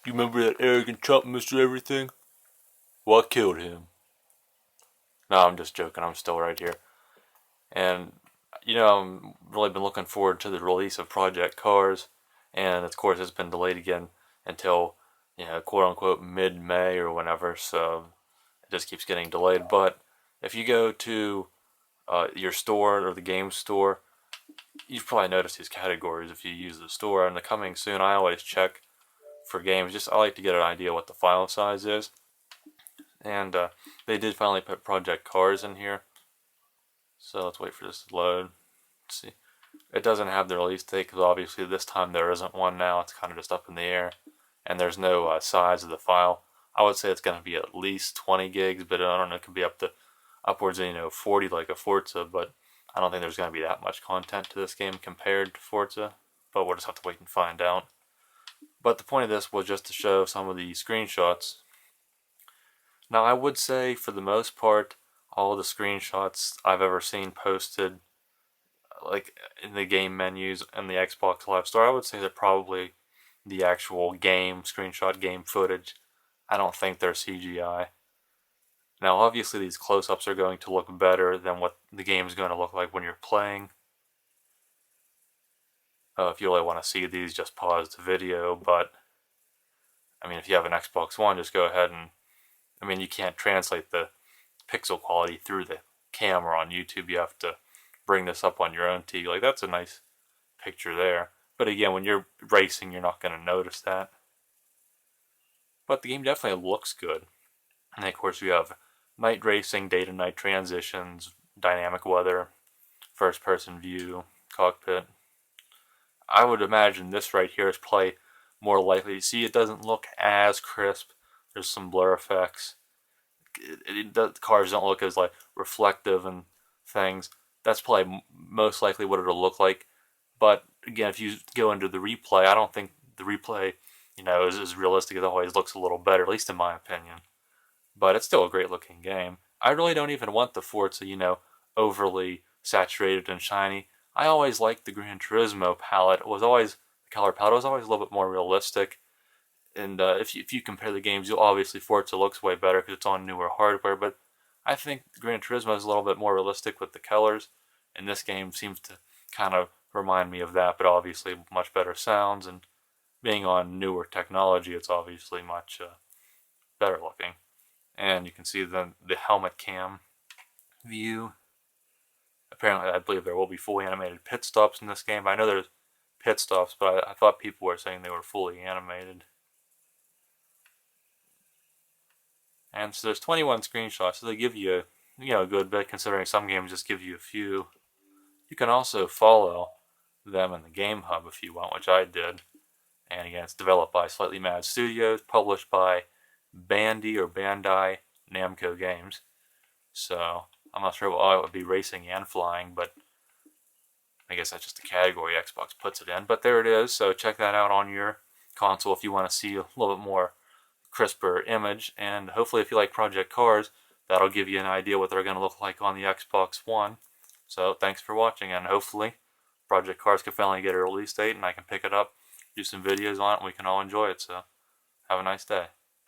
You remember that arrogant Trump Mr. Everything? Well, I killed him. No, I'm just joking. I'm still right here. And, I'm really been looking forward to the release of Project Cars. And, of course, it's been delayed again until, quote unquote, mid May or whenever. So it just keeps getting delayed. But if you go to your store or the game store, you've probably noticed these categories if you use the store. And the coming soon, I always check for games. Just I like to get an idea what the file size is. And they did finally put Project Cars in here. So let's wait for this to load. Let's see. It doesn't have the release date because obviously this time there isn't one now. It's kind of just up in the air. And there's no size of the file. I would say it's going to be at least 20 gigs, but I don't know, it could be upwards of 40 like a Forza, but I don't think there's going to be that much content to this game compared to Forza. But we'll just have to wait and find out. But the point of this was just to show some of the screenshots. Now I would say for the most part, all the screenshots I've ever seen posted, like in the game menus and the Xbox Live Store, I would say they're probably the actual game screenshot, game footage. I don't think they're CGI. Now obviously these close-ups are going to look better than what the game is going to look like when you're playing. If you really want to see these, just pause the video, but if you have an Xbox One, just go ahead and, you can't translate the pixel quality through the camera on YouTube. You have to bring this up on your own TV. Like, that's a nice picture there. But again, when you're racing, you're not going to notice that. But the game definitely looks good. And of course, we have night racing, day to night transitions, dynamic weather, first person view, cockpit. I would imagine this right here is probably more likely. See, it doesn't look as crisp. There's some blur effects. The cars don't look as like reflective and things. That's probably most likely what it'll look like. But again, if you go into the replay, I don't think the replay, is as realistic. It always looks a little better, at least in my opinion. But it's still a great looking game. I really don't even want the Forza, overly saturated and shiny. I always liked the Gran Turismo palette. The color palette was always a little bit more realistic. And if you compare the games, you'll obviously Forza looks way better because it's on newer hardware. But I think Gran Turismo is a little bit more realistic with the colors, and this game seems to kind of remind me of that. But obviously, much better sounds, and being on newer technology, it's obviously much better looking. And you can see the helmet cam view. Apparently, I believe there will be fully animated pit stops in this game. I know there's pit stops, but I thought people were saying they were fully animated. And so there's 21 screenshots, so they give you a good bit, considering some games just give you a few. You can also follow them in the Game Hub if you want, which I did. And again, it's developed by Slightly Mad Studios, published by Bandai Namco Games. So I'm not sure why it would be racing and flying, but I guess that's just the category Xbox puts it in. But there it is, so check that out on your console if you want to see a little bit more crisper image. And hopefully if you like Project Cars, that'll give you an idea what they're going to look like on the Xbox One. So thanks for watching, and hopefully Project Cars can finally get a release date and I can pick it up, do some videos on it, and we can all enjoy it. So have a nice day.